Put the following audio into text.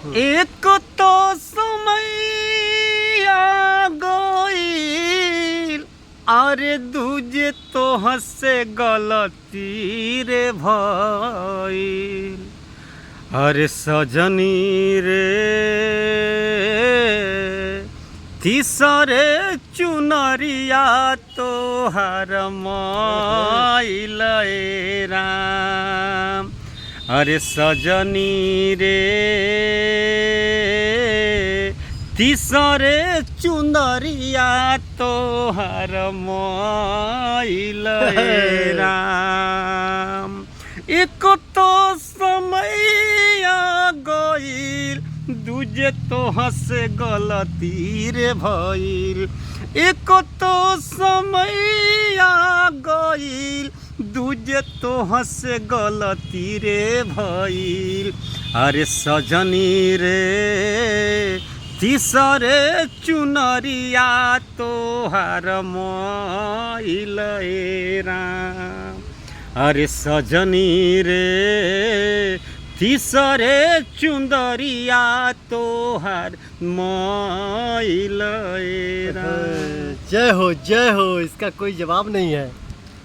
एक तो समय आ गईल, अरे दूजे तो हंसे गलती रे भईल। अरे सजनी रे तीसरे चुनरिया तो हर माइल राम। अरे सजनी रे तीसरे चुनरिया तो हर माइल राम। एक तो समय आ गईल, दूजे तो हंसे गलती रे भईल। एक तो समय आ गईल, दूजे तो हंसे गलती रे भईल। अरे सजनी रे तीसरे चुनरिया तो हर माइल राम। अरे सजनी रे तीसरे चुंदरिया तो हर माइल राम। जय हो, इसका कोई जवाब नहीं है।